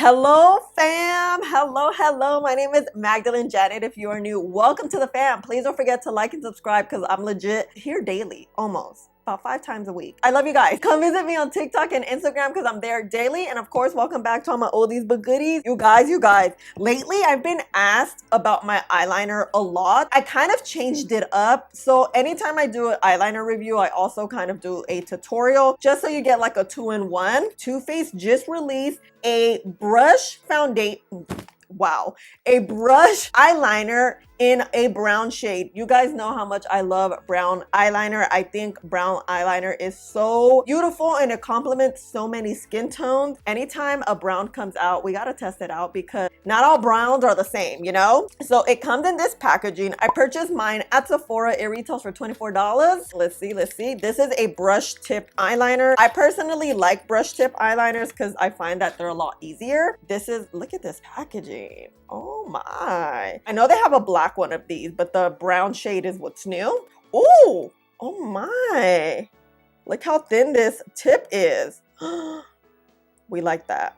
Hello fam, hello. My name is MagdalineJanet. If you are new, welcome to the fam. Please don't forget to like and subscribe because I'm legit here daily, almost. About 5 times a week. I love you guys. Come visit me on TikTok and Instagram because I'm there daily. And of course, welcome back to all my oldies but goodies. You guys. Lately, I've been asked about my eyeliner a lot. I kind of changed it up. So anytime I do an eyeliner review, I also kind of do a tutorial just so you get like a 2-in-1. Too Faced just released a brush foundation. Wow, a brush eyeliner in a brown shade. You guys know how much I love brown eyeliner. I think brown eyeliner is so beautiful and it complements so many skin tones. Anytime a brown comes out, we gotta test it out because not all browns are the same, you know? So it comes in this packaging. I purchased mine at Sephora. It retails for $24. Let's see. This is a brush tip eyeliner. I personally like brush tip eyeliners because I find that they're a lot easier. Look at this packaging. Oh my. I know they have a black one of these, but the brown shade is what's new. Oh my. Look how thin this tip is. We like that.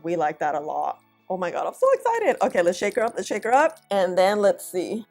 We like that a lot. Oh my God, I'm so excited. Okay, let's shake her up. And then let's see.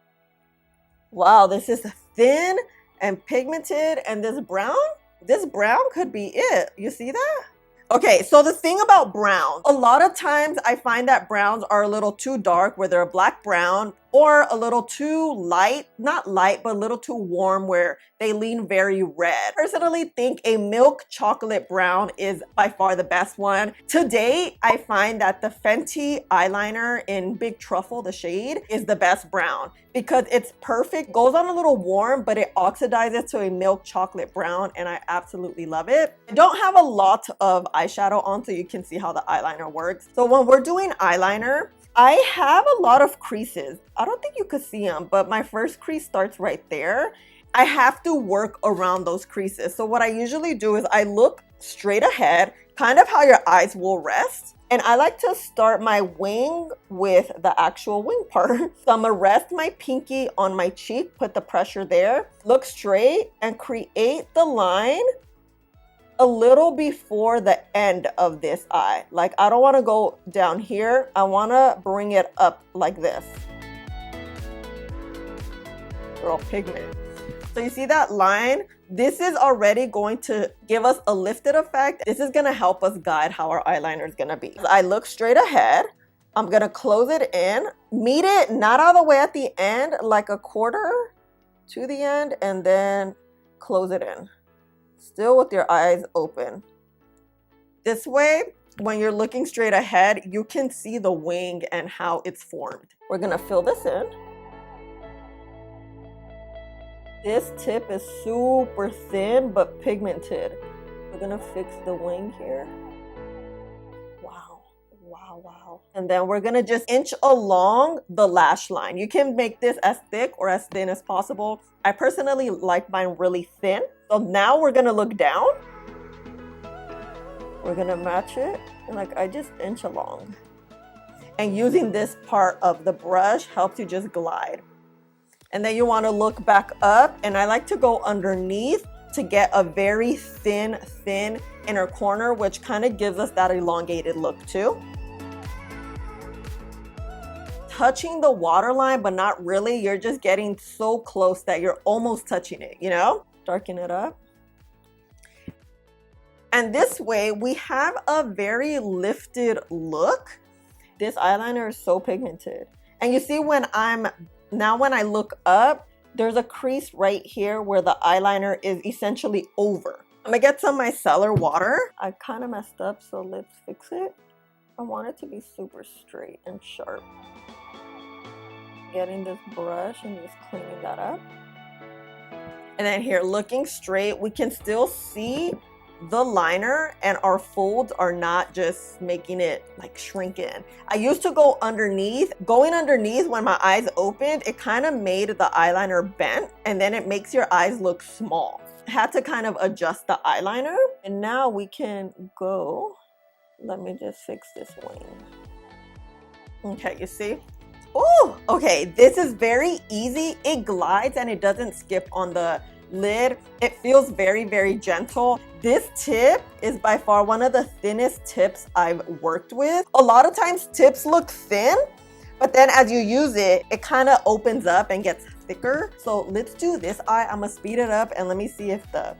Wow, this is thin and pigmented, and this brown could be it. You see that? Okay, so the thing about browns, a lot of times I find that browns are a little too dark where they're a black brown, or a little too light, not light, but a little too warm where they lean very red. I personally think a milk chocolate brown is by far the best one. Today, I find that the Fenty eyeliner in Big Truffle, the shade, is the best brown because it's perfect, goes on a little warm, but it oxidizes to a milk chocolate brown, and I absolutely love it. I don't have a lot of eyeshadow on so you can see how the eyeliner works. So when we're doing eyeliner, I have a lot of creases. I don't think you could see them, but my first crease starts right there. I have to work around those creases. So what I usually do is I look straight ahead, kind of how your eyes will rest. And I like to start my wing with the actual wing part. So I'm gonna rest my pinky on my cheek, put the pressure there, look straight and create the line a little before the end of this eye. Like I don't want to go down here. I want to bring it up like this. Girl, pigment. So you see that line? This is already going to give us a lifted effect. This is going to help us guide how our eyeliner is going to be. I look straight ahead. I'm going to close it in, meet it not all the way at the end, like a quarter to the end, and then close it in. Still with your eyes open. This way, when you're looking straight ahead, you can see the wing and how it's formed. We're gonna fill this in. This tip is super thin but pigmented. We're gonna fix the wing here. Wow. And then we're gonna just inch along the lash line. You can make this as thick or as thin as possible. I personally like mine really thin. So now we're gonna look down. We're gonna match it, and like I just inch along. And using this part of the brush helps you just glide. And then you wanna look back up, and I like to go underneath to get a very thin inner corner, which kind of gives us that elongated look too. Touching the waterline, but not really. You're just getting so close that you're almost touching it, you know? Darken it up. And this way we have a very lifted look. This eyeliner is so pigmented. And you see when I look up, there's a crease right here where the eyeliner is essentially over. I'm gonna get some micellar water. I kind of messed up, so let's fix it. I want it to be super straight and sharp. Getting this brush and just cleaning that up. And then here, looking straight, we can still see the liner and our folds are not just making it like shrink in. I used to go underneath. Going underneath when my eyes opened, it kind of made the eyeliner bent and then it makes your eyes look small. I had to kind of adjust the eyeliner. And now we can go. Let me just fix this wing. Okay, you see? Oh, okay, this is very easy. It glides and it doesn't skip on the lid. It feels very, very gentle. This tip is by far one of the thinnest tips I've worked with. A lot of times tips look thin, but then as you use it, it kind of opens up and gets thicker. So let's do this eye. I'm gonna speed it up and let me see if the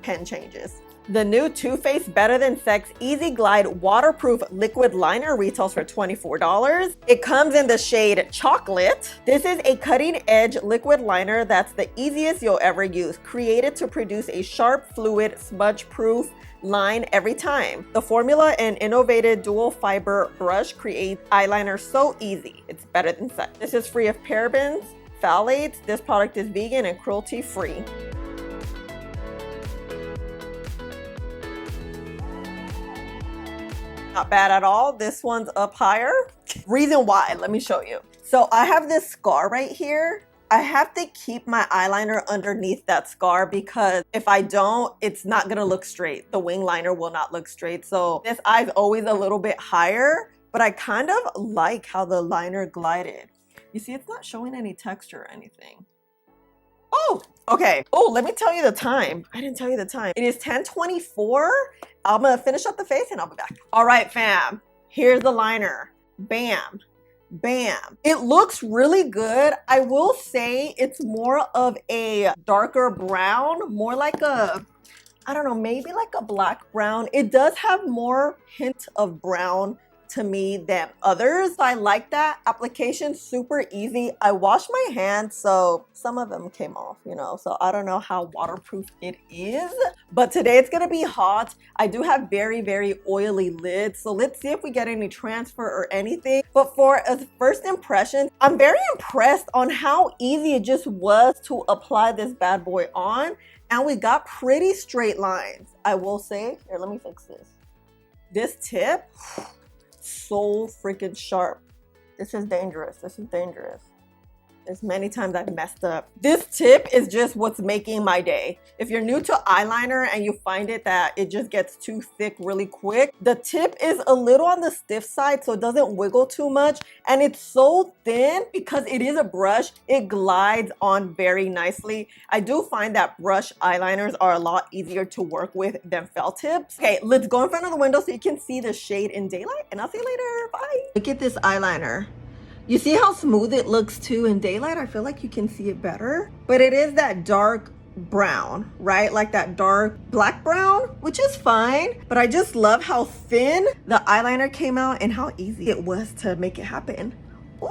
pen changes. The new Too Faced Better Than Sex Easy Glide Waterproof Liquid Liner retails for $24. It comes in the shade Chocolate. This is a cutting edge liquid liner that's the easiest you'll ever use, created to produce a sharp, fluid, smudge proof line every time. The formula and innovative dual fiber brush create eyeliner so easy. It's better than sex. This is free of parabens, phthalates. This product is vegan and cruelty free. Not bad at all. This one's up higher. Reason why, let me show you. So I have this scar right here. I have to keep my eyeliner underneath that scar because if I don't, it's not gonna look straight. The wing liner will not look straight. So this eye's always a little bit higher, but I kind of like how the liner glided. You see, it's not showing any texture or anything. Oh, okay. Oh, let me tell you the time. I didn't tell you the time. It is 10:24. I'm gonna finish up the face and I'll be back. All right, fam. Here's the liner. Bam. Bam. It looks really good. I will say it's more of a darker brown, more like a, I don't know, maybe like a black brown. It does have more hint of brown to me than others. So I like that. Application super easy. I washed my hands, so some of them came off, you know, so I don't know how waterproof it is, but today it's gonna be hot. I do have very, very oily lids, so let's see if we get any transfer or anything. But for a first impression, I'm very impressed on how easy it just was to apply this bad boy on, and we got pretty straight lines. I will say, here, let me fix this. This tip, so freaking sharp. This is dangerous. This is dangerous. There's many times I've messed up. This tip is just what's making my day. If you're new to eyeliner and you find it that it just gets too thick really quick, the tip is a little on the stiff side so it doesn't wiggle too much. And it's so thin because it is a brush, it glides on very nicely. I do find that brush eyeliners are a lot easier to work with than felt tips. Okay, let's go in front of the window so you can see the shade in daylight and I'll see you later. Bye. Look at this eyeliner. You see how smooth it looks too in daylight? I feel like you can see it better, but it is that dark brown, right? Like that dark black brown, which is fine, but I just love how thin the eyeliner came out and how easy it was to make it happen. Ooh,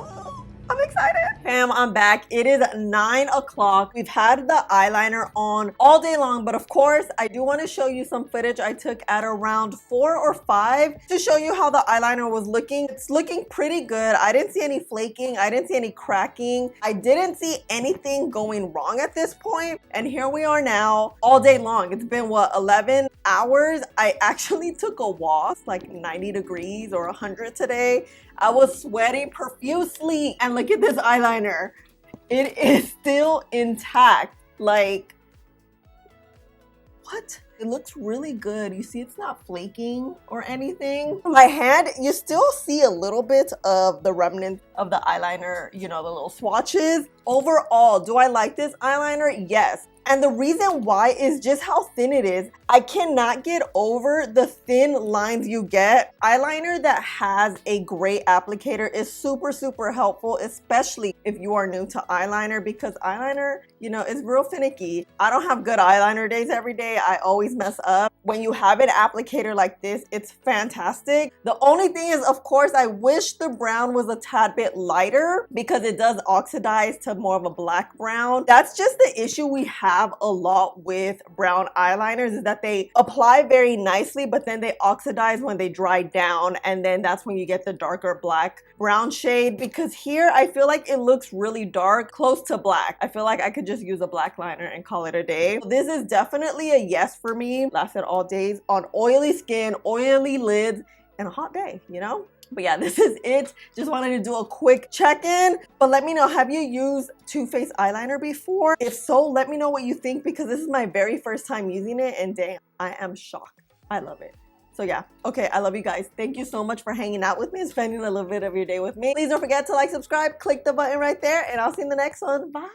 I'm excited. Fam, I'm back. It is 9 o'clock. We've had the eyeliner on all day long, but of course, I do want to show you some footage I took at around 4 or 5 to show you how the eyeliner was looking. It's looking pretty good. I didn't see any flaking. I didn't see any cracking. I didn't see anything going wrong at this point. And here we are now all day long. It's been what, 11 hours? I actually took a walk, like 90 degrees or 100 today. I was sweating profusely. And look at this eyeliner. It is still intact. Like, what? It looks really good. You see it's not flaking or anything. My hand, you still see a little bit of the remnants of the eyeliner, you know, the little swatches. Overall, do I like this eyeliner? Yes. And the reason why is just how thin it is. I cannot get over the thin lines you get. Eyeliner that has a great applicator is super, super helpful, especially if you are new to eyeliner, because eyeliner, you know, is real finicky. I don't have good eyeliner days every day. I always mess up. When you have an applicator like this, it's fantastic. The only thing is, of course, I wish the brown was a tad bit lighter because it does oxidize to more of a black brown. That's just the issue we have a lot with brown eyeliners, is that they apply very nicely, but then they oxidize when they dry down, and then that's when you get the darker black brown shade. Because here I feel like it looks really dark, close to black. I feel like I could just use a black liner and call it a day. This is definitely a yes for me. Lasted all days on oily skin, oily lids, and a hot day, you know? But yeah, this is it. Just wanted to do a quick check-in. But let me know, have you used Too Faced eyeliner before? If so, let me know what you think, because this is my very first time using it, and damn, I am shocked. I love it. So yeah, okay, I love you guys. Thank you so much for hanging out with me and spending a little bit of your day with me. Please don't forget to like, subscribe, click the button right there, and I'll see you in the next one. Bye.